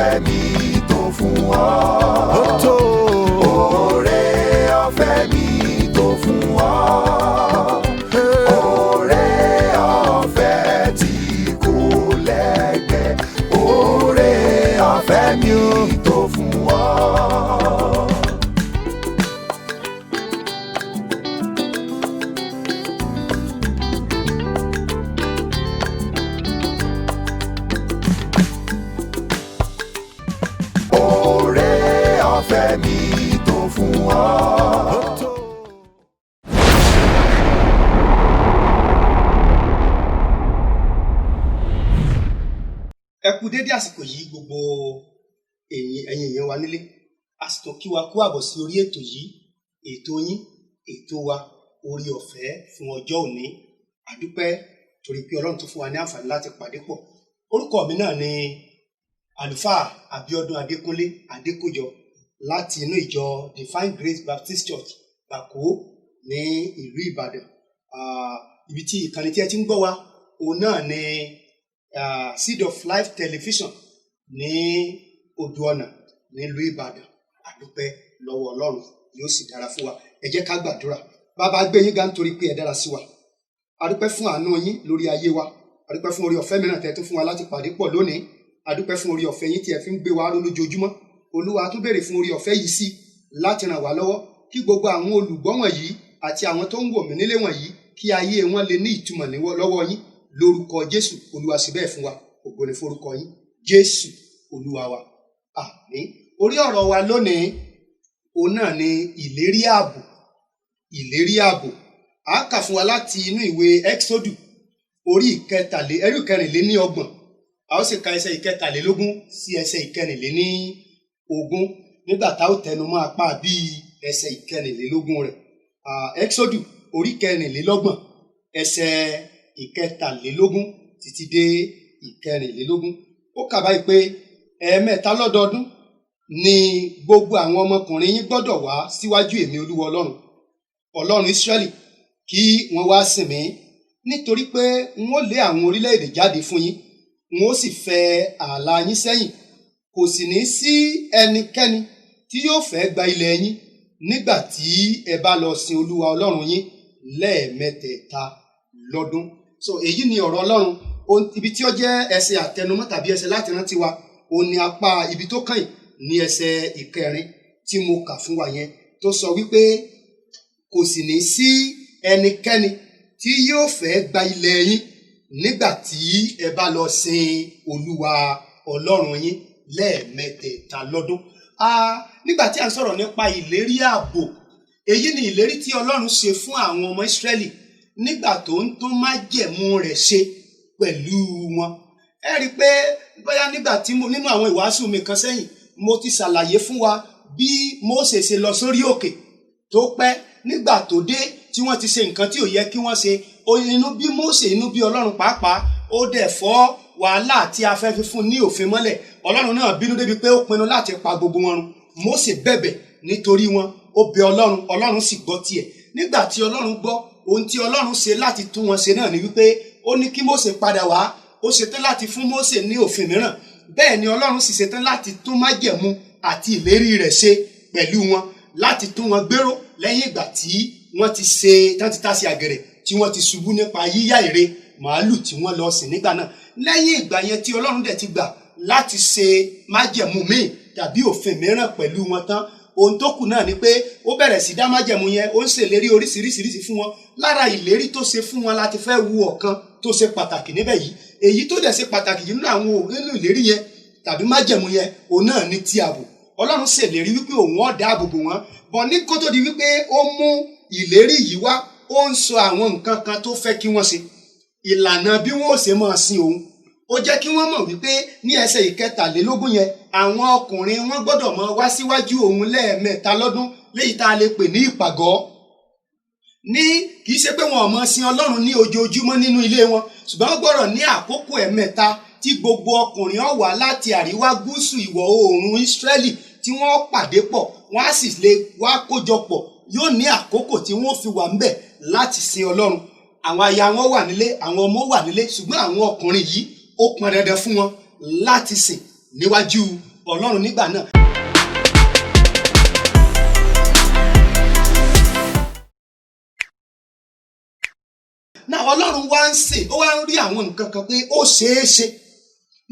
ọ̀fẹ́ mi tó fún ọ. Ó tó. Oore ọ̀fẹ́ mi tó fún ọ. Oore ọ̀fẹ́ tí kò lẹ́gbẹ́. Oore ọ̀fẹ́ mi tó fún ọ. Oore ọ̀fẹ́ mi tó fún ọ. Ẹ kú dédé àsìkò yìí gbogbo ẹ̀yin èèyàn wa nílé. Àsìkò kí wa kú àbọ̀ sí orí ètò yìí, ètò yín, ètò wa, orí ọ̀fẹ́ fún ọjọ́ òní. Àdúpẹ́ torí pé Ọlọ́run tó fún wa ní àǹfààní láti pàdé pọ̀. Orúkọ mi náà ni Àlùfáà Abíọ́dún Adékúnlé Adékójọ láti inú ìjọ Divine Grace Baptist Church Bàkó ní ìlú Ìbàdàn. Ibi tí ìkànnì tí ẹ ti ń gbọ́ wa òun náà ni Seed of Life Television ní Odò Ọ̀nà nílùú Ìbàdàn. Àdúpẹ́ lọ́wọ́ Ọlọ́run, yóò sì dára fún wa. Ẹ jẹ́ ká gbàdúrà. Bàbá gbé yín ga nítorí pé ẹ dára sí wa. Àdúpẹ́ fún àánú yín lórí ayé wa. Àdúpẹ́ fún orí ọ̀fẹ́ mìíràn tẹ́ tó fún wa láti pàdé pọ̀ lónìí. Àdúpẹ́ fún orí ọ̀fẹ́ yín tí ẹ fi ń gbé wa ró lójoojúmọ́. Olúwa tún béèrè fún orí ọ̀fẹ́ yìí sí láti ràn wá lọ́wọ́ kí gbogbo àwọn olùgbọ́ wọ̀nyí àti àwọn tó ń wò mí nílé wọ̀nyí kí ayé wọn lè ní ìtumọ̀ lọ́wọ́ yín lórúkọ Jésù. Olúwa sì bẹ́ẹ̀ fún wa. Ògo ni forúkọ yín Jésù Olúwa wa. Àmín. Orí ọ̀rọ̀ wa lónìí òun náà ni ìlérí ààbò. Ìlérí ààbò. A kà fún wa láti inú ìwé Ẹ́kísódù orí ìkẹrìnléníọgbọ̀n. A ó sì ka ẹsẹ̀ ìkẹtàlélógún sí ẹsẹ̀ ìkẹrìnléníogún nígbà tá ó tẹnu mọ́ apá bíi ẹsẹ̀ ìkẹrìnlélógún rẹ̀. Ẹ́kísódù orí ìkẹrìnlélọ́gbọ̀n ẹsẹ̀ ìkẹtàlélógún títí dé ìkẹrìnlélógún. Ó kà báyìí pé ẹ̀ẹ̀mẹ́ta lọ́dọọdún ni gbogbo àwọn ọmọkùnrin yín gbọ́dọ̀ wá síwájú èmi Olúwa Ọlọ́run Ísírẹ́lì kí wọ́n wá sìn mí, nítorí pé n ó lé àwọn orílẹ̀-èdè jáde fún yín, n ó sì fẹ̀ ààlà yín sẹ́yìn. Kò sì ní sí ẹnikẹ́ni tí yóò fẹ́ gba ilẹ̀ yín nígbà tí ẹ bá lọ sin Olúwa Ọlọ́run yín lẹ́ẹ̀mẹ́tẹ̀ẹ̀ta lọ́dún. So èyí ni ọ̀rọ̀ Ọlọ́run. Ibi tí ó jẹ́ ẹsẹ̀ àtẹnumọ́ tàbí ẹsẹ̀ láti rántí wa, òun ni apá ibi tó kàn ní ẹsẹ̀ ìkẹrin tí mo kà fún wa yẹn, tó sọ wípé kò sì ní sí ẹnikẹ́ni tí yóò fẹ́ gba ilẹ̀ yín nígbà tí ẹ bá lọ sin Olúwa Ọlọ́run yín lẹ́ẹ̀mẹ́tẹ̀ẹ̀ta lọ́dún. Nígbà tí a ń sọ̀rọ̀ nípa ìlérí ààbò, èyí ni ìlérí tí Ọlọ́run ṣe fún àwọn ọmọ Ísírẹ́lì nígbà tó ń tún májẹ̀mú rẹ̀ ṣe pẹ̀lú wọn. Ẹ rí i pé bóyá nígbà tí nínú àwọn ìwàásù mi kan sẹ́yìn mo ti ṣàlàyé fún wa bí Mósè ṣe lọ sórí òkè tó pẹ́. Nígbà tó dé tí wọ́n ti ṣe nǹkan tí ò yẹ kí wọ́n ṣe, inú bí Mósè, inú bí Ọlọ́run pàápàá, ó dẹ̀ fọ́ wàhálà tí a fẹ́ fi fún ní òfin mọ́lẹ̀. Ọlọ́run náà bínú débi pé ó pinnu láti pa gbogbo wọn run. Mósè bẹ̀bẹ̀ nítorí wọn, ó bẹ Ọlọ́run, Ọlọ́run sì gbọ́ tiẹ̀. Nígbà tí Ọlọ́run gbọ́, ohun tí Ọlọ́run ṣe láti tún wọn ṣe náà ni wípé ó ní kí Mósè padà wá. Ó ṣetán láti fún Mósè ní òfin mìíràn. Bẹ́ẹ̀ ni Ọlọ́run sì ṣetán láti tún májẹ̀mú àti ìlérí rẹ̀ ṣe pẹ̀lú wọn, láti tún wọn gbéró lẹ́yìn ìgbà tí wọ́n ti tásí àgẹ̀rẹ̀, tí wọ́n ti ṣubú nípa yíyá ère màálù tí wọ́n lọ sìn nígbà náà. Lẹ́yìn ìgbà yẹn tí Ọlọ́run dẹ̀ ti gbà láti ṣe májẹ̀mú míì tàbí òfin mìíràn pẹ̀lú wọn tán, ohun tó kù náà ni pé ó bẹ̀rẹ̀ sí dá májẹ̀mú yẹn, ó ń ṣèlérí oríṣiríṣi fún wọn. Lára ìlérí tó ṣe fún wọn láti fẹ́ wu ọ̀kan tó ṣe pàtàkì níbẹ̀ yìí. Èyí tó dẹ̀ ṣe pàtàkì nínú àwọn ìlérí yẹn tàbí májẹ̀mú yẹn, òun náà ni ti ààbò. Ọlọ́run ṣèlérí wípé òun ó dáàbò bò wọ́n. Bọ̀ ní kó tó di wípé ó mú ìlérí yìí wá, ó ń sọ àwọn nǹkan kan tó fẹ́ kí wọ́n ṣe. Ìlànà bí wọ́n ó ṣe máa sin òun. Ó jẹ́ kí wọ́n mọ̀ wípé ní ẹsẹ̀ ìkẹtàlélógún yẹn, àwọn ọkùnrin wọn gbọ́dọ̀ máa wá síwájú òun lẹ́ẹ̀mẹ́ta lọ́dún, léyìí tá a lè pè ní ìpàgọ́. Kì í ṣe pé wọn ò mọ sin Ọlọ́run ní ojoojúmọ́ nínú ilé wọn, ṣùgbọ́n wọ́n gbọ́dọ̀ ní àkókò ẹ̀mẹ́ta tí gbogbo ọkùnrin ó wá láti àríwá, gúúsù, ìwọ̀ oòrùn Ísírẹ́lì tí wọ́n pàdé pọ̀, wọ́n á sì lè wá kójọpọ̀. Yóò ní àkókò tí wọ́n fi wà ńbẹ̀ láti sin Ọlọ́run. Àwọn aya wọn wà nílé, àwọn ọmọ wà nílé, ṣùgbọ́n àwọn ọkùnrin yìí ó pọn dandan fún wọn láti sìn níwájú Ọlọ́run nígbà náà. Náà Ọlọ́run wá ń sìn, ó wá ń rí àwọn nǹkan kan pé ó ṣeé ṣe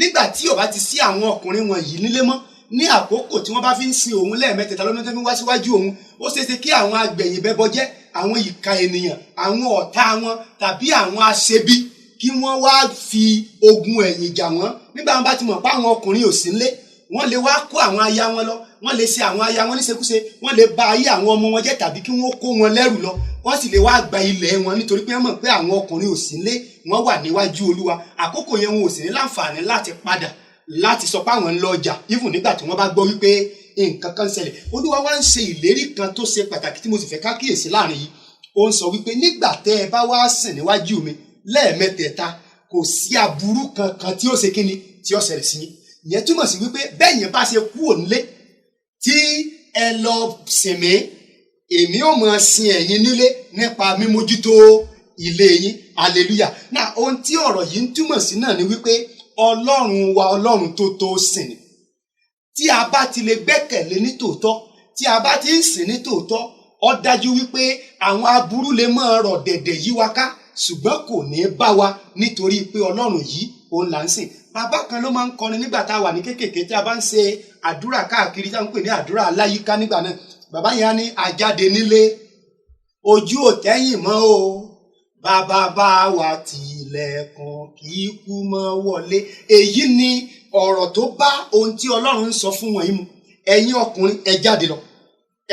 nígbà tí ó bá ti sí àwọn ọkùnrin wọn yìí nílé mọ́ ní àkókò tí wọ́n bá fi ń sin òun lẹ́ẹ̀mẹ́tẹ̀ẹ̀ta lọ́dún tó fi wá síwájú òun, ó ṣeé ṣe kí àwọn agbẹ̀yìn bẹbọ jẹ́ àwọn ìka ènìyàn, àwọn ọ̀tá wọn tàbí àwọn aṣebi kí wọ́n wá fi ogun ẹ̀yìn jà wọ́n. Nígbà wọn bá ti mọ̀ pé àwọn ọkùnrin ò sí nílé, wọ́n lè wá kó àwọn aya wọn lọ, wọ́n lè ṣe àwọn aya wọn níṣekúṣe, wọ́n lè ba ayé àwọn ọmọ wọn jẹ́ tàbí kí wọ́n kó wọn lẹ́rù lọ, wọ́n sì lè wá gba ilẹ̀ wọn nítorí pé wọ́n mọ̀ pé àwọn ọkùnrin ò sí nílé, wọ́n wà níwájú Olúwa. Àkókò yẹn wọn ò sì ní láǹfààní láti padà láti sọ pé àwọn ń lọ ọjà even nígbà tí wọ́n bá gbọ́ wípé nǹkan kan ṣẹlẹ̀. Olúwa wá ń ṣe ìlérí kan tó ṣe pàtàkì tí mo sì fẹ́ ká kíyèsí láàrin yìí. Ó ń sọ wípé nígbà tẹ́ ẹ bá wá sìn níwájú mi lẹ́ẹ̀mẹ́tẹ̀ẹ̀ta, kò sí aburú kankan tí ó ṣe kíni tí ó ṣẹlẹ̀ sí yín. Ìyẹn túmọ̀ sí wípé bẹ́ẹ̀ yẹn bá ṣe kú òǹlé tí ẹ lọ sìn mí, èmi ò mọ̀ sin ẹ̀yin nílé nípa mímójútó ilé yín. Hallelujah. Náà ohun tí ọ̀rọ̀ yìí ń túmọ̀ sí náà ni wípé Ọlọ́run wa Ọlọ́run tó tó sìn ni. Tí a bá ti lè gbẹ́kẹ̀lé ní tòótọ́, tí a bá ti ń sìn ní tòótọ́, ó dájú wípé àwọn aburú lè máa rọ̀ dẹ̀dẹ̀ yí wa ká, ṣùgbọ́n kò ní bá wa nítorí pé Ọlọ́run yìí òun là ń sìn. Bàbá kan ló máa ń kọrin nígbà tá a wà ní kékèké tí a bá ń ṣe àdúrà káàkiri tí a ń pè ní àdúrà aláyíká nígbà náà. Bàbá yẹn á ní àjáde nílé ojú ò tẹ́yìn mọ́ o, bàbá bá wa tilẹ̀kùn kì í kú mọ́ wọlé. Èyí ni ọ̀rọ̀ tó bá ohun tí Ọlọ́run ń sọ fún wọn yìí mu. Ẹ̀yin ọkùnrin ẹ jáde lọ,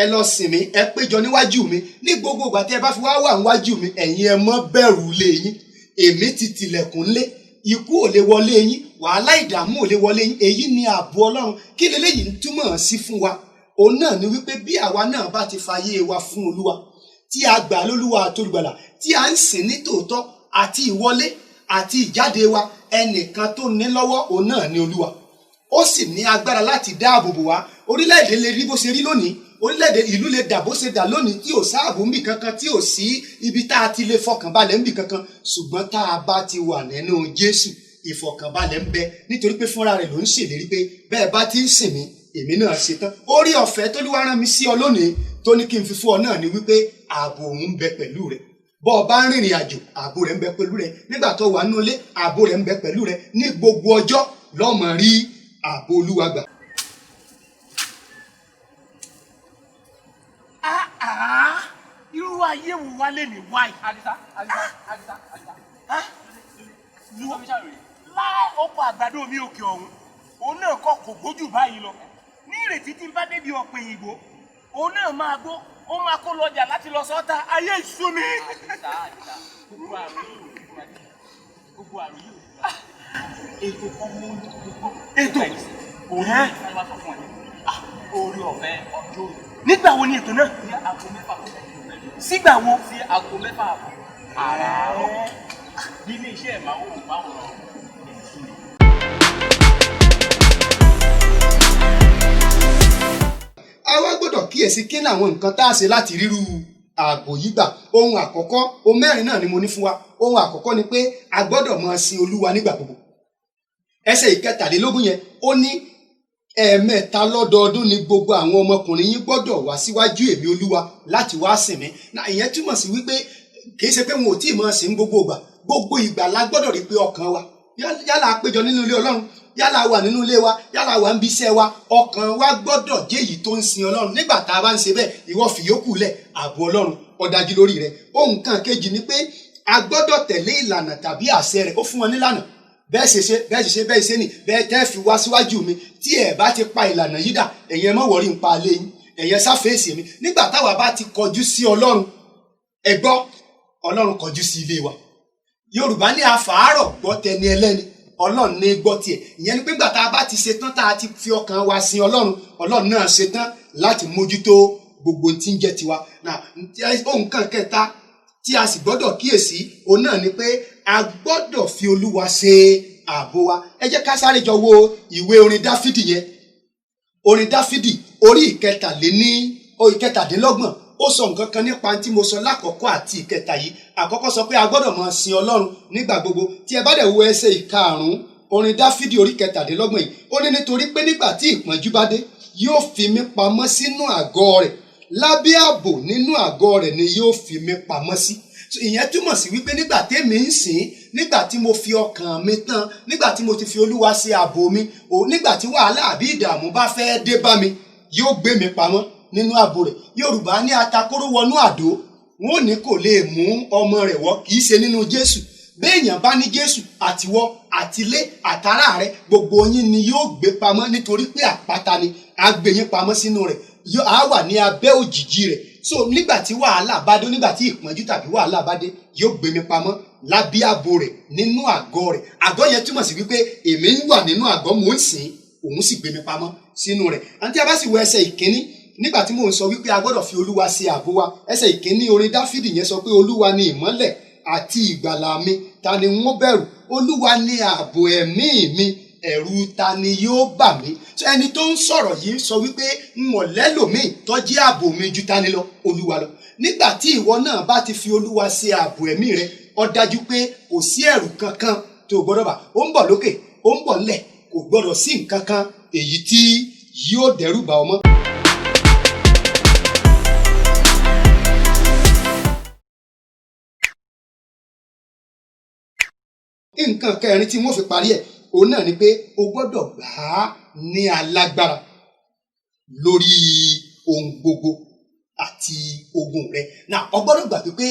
ẹ lọ sìn mí, ẹ péjọ níwájú mi. Ní gbogbo ìgbà tí ẹ bá fi wá wà níwájú mi, ẹ̀yin ẹ mọ́ bẹ̀rù lé yín. Èmi ti tilẹ̀kùn lé, ikú ò lè wọlé yín, wàhálà ìdààmú ò lè wọlé yín. Èyí ni ààbò Ọlọ́run. Kí leléyìí ń túmọ̀ sí fún wa? Òun náà ni wípé bí àwa náà bá ti fayé wa fún Olúwa, tí a gbà lólúwa àtolùgbàlà, tí a ń sìn ní tòótọ́, àti ìwọlé àti ìjáde wa ẹnìkan tó ní lọ́wọ́ òun náà ni Olúwa. Ó sì ní agbára láti dáàbò bò wá. Orílẹ̀-èdè lè rí bó ṣe rí lónìí, orílẹ̀-èdè ìlú lè dà bó ṣe dà lónìí tí ò sáàbò níbì kankan, tí ò sí ibi tá a ti lè fọkànbalẹ̀ níbì kankan. Ṣùgbọ́n tá a bá ti wà nínú Jésù, ìfọkànbalẹ̀ ń bẹ nítorí pé fúnra rẹ̀ ló ń ṣèlérí pé bẹ́ẹ̀ bá ti ń sìn mí, èmi náà ṣetán. Orí ọ̀fẹ́ t'Olúwa rán mi sí ọ lónìí tó ní kí n fi fún ọ náà ni wípé ààbò òun ń bẹ pẹ̀lú rẹ. Bọ́ ọ bá ń rìnrìn àjò, ààbò rẹ̀ ń bẹ pẹ̀lú rẹ. Nígbà tó wà nínú ilé, ààbò rẹ̀ ń bẹ pẹ̀lú rẹ. Ní gbogbo ọjọ́ lọ́mọ rí ààbò Olúwa gbà. Irú ayé wo wá lè ní wáyé? Àdìsá. Láì oko àgbàdo mi òkè ọ̀hún, òun náà kọ́ kò gbójú báyìí lọ. Ní ìrètí tí n bá débi ọ̀pẹ ìgbò, òun náà máa gbó, ó máa kó lọ́jà láti lọ sọ́ta. Ayé ìṣú mi. Àdìsá, gbogbo àrùn yìí. Ètò kan mú ètò. Òhẹ́. Orí ọ̀fẹ́ ọjọ́. Nígbà wo ni ètò náà? Ní aago 6. Sígbà wo? Sí aago 6 àràárọ̀. Ní ilé iṣẹ́ ìmáwòrán. A wá gbọ́dọ̀ kíyèsí kí ni àwọn nǹkan tá a ṣe láti rírú ààbò yìí gbà. Ohun àkọ́kọ́, ohun mẹ́rin náà ni mo ní fún wa. Ohun àkọ́kọ́ ni pé a gbọ́dọ̀ máa sin Olúwa nígbà gbogbo. Ẹsẹ̀ 17 yẹn ó ní ẹ̀ẹ̀mẹ́ta lọ́dọọdún ni gbogbo àwọn ọmọkùnrin yín gbọ́dọ̀ wá síwájú èmi Olúwa láti wá sìn mí. Náà ìyẹn túmọ̀ sí wípé kì í ṣe pé wọn ò tí ì máa sìn gbogbo ìgbà. Gbogbo ìgbà la gbọ́dọ̀ rí pé ọkàn wa yálà a péjọ nínú ilé Ọlọ́run, yálà wà nínú ilé wa, yálà wà ń bí iṣẹ́ wa, ọkàn wa gbọ́dọ̀ jẹ́ èyí tó ń sin Ọlọ́run. Nígbà tá a bá ń ṣe bẹ́ẹ̀, ìwọ fìyókù lẹ̀, ààbò Ọlọ́run ó dájú lórí rẹ. Ohun kan kejì ni pé a gbọ́dọ̀ tẹ̀lé ìlànà tàbí àṣẹ rẹ̀. Ó fún wọn nílànà, bẹ́ẹ̀ ṣe ni, bẹ́ẹ̀ tẹ́ fi wá síwájú mi. Tí ẹ bá ti pa ìlànà yìí dà, ẹ̀yin mọ́ wọ̀rí ń pa alẹ́ yín, ẹ̀yin sáfèsì mi. Nígbà táwa bá ti kọjú sí Ọlọ́run, ẹ gbọ́, Ọlọ́run kọjú sí ilé wa. Yorùbá ní afàárọ̀ gbọ́ tẹni ẹlẹ́ni, Ọlọ́run ní gbọ́ tiẹ̀. Ìyẹn ni pé nígbà tá a bá ti ṣetán, tá a ti fi ọkàn wa sin Ọlọ́run, Ọlọ́run náà ṣetán láti mójútó gbogbo tí ń jẹ́ tiwa. Náà ohun kan kẹta tí a sì gbọ́dọ̀ kíyèsí, òun náà ni pé a gbọ́dọ̀ fi Olúwa ṣe ààbò wa. Ẹ jẹ́ ká sáré jọ wo ìwé orin Dáfídì yẹn. Orin Dáfídì orí 17. Ó sọ nǹkan kan nípa tí mo sọ lákọ̀ọ́kọ́ àti ìkẹta yìí. Àkọ́kọ́ sọ pé a gbọ́dọ̀ máa sin Ọlọ́run nígbà gbogbo. Tí ẹ bá dẹ̀ wo ẹsẹ̀ 5, orin Dáfídì orí 27 yìí ó ní nítorí pé nígbà tí ìpọ́njú bá dé yóò fi mí pamọ́ sínú àgọ́ rẹ̀, lábẹ́ ààbò nínú àgọ́ rẹ̀ ni yóò fi mí pamọ́ sí. Ìyẹn túmọ̀ sí wípé nígbà tèmi ń sìn, nígbà tí mo fi ọkàn mi tán, nígbà tí mo ti fi Olúwa ṣe ààbò mi, nígbà tí wàhálà àbí ìdààmú bá fẹ́ dé bá mi, yóò gbé mi pamọ́ nínú ààbò rẹ̀. Yorùbá ní atakóró wọnú àdó, wọn ò ní kò lè mú ọmọ rẹ̀ wọ́, kì í ṣe nínú Jésù. Béèyàn bá ní Jésù, àtiwọ́ àtilé àtàrà rẹ̀ gbogbo yín ni yóò gbé pamọ́, nítorí pé àpáta ni a gbé yín pamọ́ sínú rẹ̀, a wà ní abẹ́ òjìji rẹ̀. So nígbà tí wàhálà bá dé, nígbà tí ìpọ́njú tàbí wàhálà bá dé, yóò gbé mi pamọ́ lábẹ́ ààbò rẹ̀ nínú àgọ́ rẹ̀. Àgọ́ yẹn túmọ̀ sí wípé èmi ń wà nínú àgọ́, mò ń sìn, òun sì gbé mi pamọ́ sínú rẹ̀. Àti a bá sì wo ẹsẹ̀ ìkíní, nígbà tí mò ń sọ wípé a gbọ́dọ̀ fi Olúwa ṣe ààbò wa, ẹsẹ̀ ìkíní orin Dáfídì yẹn sọ pé Olúwa ni ìmọ́lẹ̀ àti ìgbàlà mi, ta ni wọ́n bẹ̀rù? Olúwa ni ààbò ẹ̀mí mi, ẹ̀rù ta ni yóò bà mí? Ẹni tó ń sọ̀rọ̀ yìí sọ wípé n ò lẹ́lòmíì tó jẹ́ ààbò mi ju ta ni lọ, Olúwa lọ. Nígbà tí ìwọ náà bá ti fi Olúwa ṣe ààbò ẹ̀mí rẹ, ó dájú pé kò sí ẹ̀rù kankan tó gbọ́dọ̀ bà. Ó ń bọ̀ lókè, ó ń bọ̀ nílẹ̀, kò gbọ́dọ̀ sí nǹkan kan èyí tí yóò dẹ́rù bà ọ́ mọ́. Nǹkan kẹrin tí wọ́n fi parí ẹ̀, òun náà ni pé o gbọ́dọ̀ gbà á ní alágbára lórí ohun gbogbo àti ogun rẹ. Náà o gbọ́dọ̀ gbà pé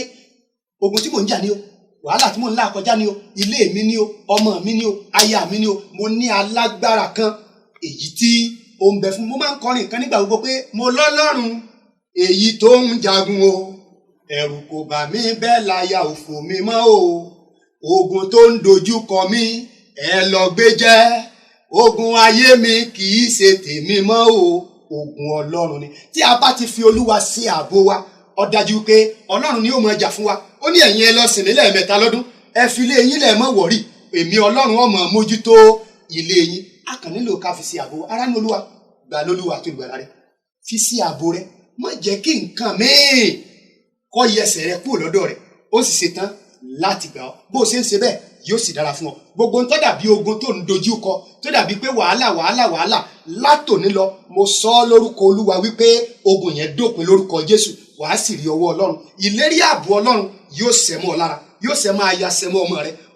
ogun tí mò ń jà ni o, wàhálà tí mò ń là kọjá ni o, ilé mi ni o, ọmọ mi ni o, aya mi ni o, mo ní alágbára kan èyí tí ó ń bẹ fún. Mo máa ń kọrin kan nígbà gbogbo pé mo lọ́lọ́run èyí tó ń jagun o, ẹ̀rù kò bà mí bẹ́ẹ̀ láyà òfò mi mọ́ o. Ogun tó ń dojú kọ mí ẹ lọ gbé jẹ́, ogun ayé mi kì í ṣe tèmi mọ́ o, ogun Ọlọ́run ni. Tí a bá ti fi Olúwa ṣe ààbò wa, ó dájú pé Ọlọ́run ni ó máa jà fún wa. Ó ní ẹ̀yin ẹ lọ sìn mí lẹ́ẹ̀mẹ́ta lọ́dún, ẹ fi ilé yín lẹ̀ mọ́ wọ̀rí, èmi Ọlọ́run ó máa mójútó ilé yín. A kàn nílò ká fi ṣe ààbò ara ní Olúwa, gbà lólúwa tó ìgbàlà rẹ, fi ṣe ààbò rẹ, má jẹ́ kí nǹkan míì kó yẹsẹ̀ rẹ kúrò lọ́dọ̀ rẹ. Ó sì ṣetán láti gbà ọ́. Bó o ṣe ń ṣe bẹ́ẹ̀ yóò sì dára fún ọ. Gbogbo ń tó dàbí ogun tó ń dojú kọ, tó dàbí pé wàhálà látòní lọ, mo sọ ọ́ lórúkọ Olúwa wípé ogun yẹn dópin lórúkọ Jésù. Wàá sì rí ọwọ́ Ọlọ́run, ìlérí ààbò Ọlọ́run yóò ṣẹ mọ́ ọ lára, yóò ṣẹ mọ́ aya, ṣẹ mọ́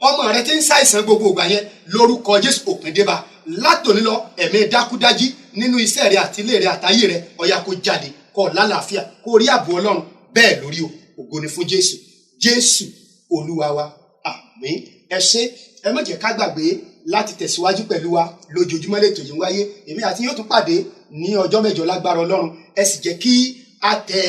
ọmọ rẹ tí ń ṣàìsàn gbogbo ìgbà yẹn, lórúkọ Jésù òpin dé bá. Látòní lọ ẹ̀mí dákúdájí nínú iṣẹ́ rẹ àti ilé rẹ àtayé rẹ, ó yá kó jáde, kó lálàáfíà, kó rí ààbò Ọlọ́run. Bẹ́ẹ̀ lórí o, ògo ni fún Jésù Olúwa wa, àmín. Ẹ ṣé, ẹ má jẹ́ ká gbàgbé láti tẹ̀síwájú pẹ̀lú wa lójoojúmọ́ lẹ́tọ̀ yìí ń wáyé. Èmi àti yóò tún pàdé ní ọjọ́ mẹ́jọ lágbára Ọlọ́run. Ẹ sì jẹ́ kí a tẹ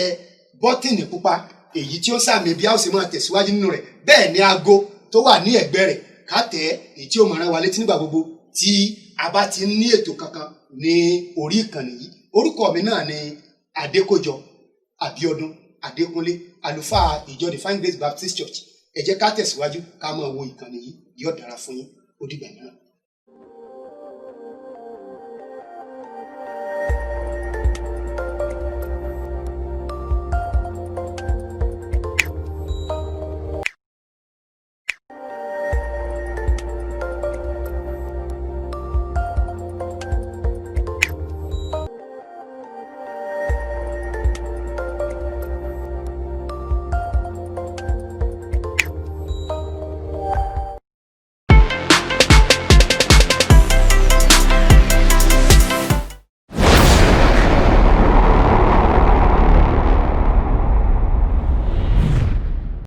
bọ́tìnì pupa èyí tí ó sàmì bí a ó sì máa tẹ̀síwájú nínú rẹ̀. Bẹ́ẹ̀ ni aago tó wà ní ẹ̀gbẹ́ rẹ̀ ká tẹ̀ èyí tí ó máa rán wa létí nígbà gbogbo tí a bá ti ní ètò kankan ní orí ìkànnì yìí. Orúkọ mi náà ni Adékòjọ Abíọ́dún Adékúnlé, àlùfáà ìjọ Divine Grace Baptist Church. Ẹ jẹ́ ká tẹ̀síwájú ká máa wo ìkànnì yìí, yóò dára fún yín. Ó dìgbà mìíràn.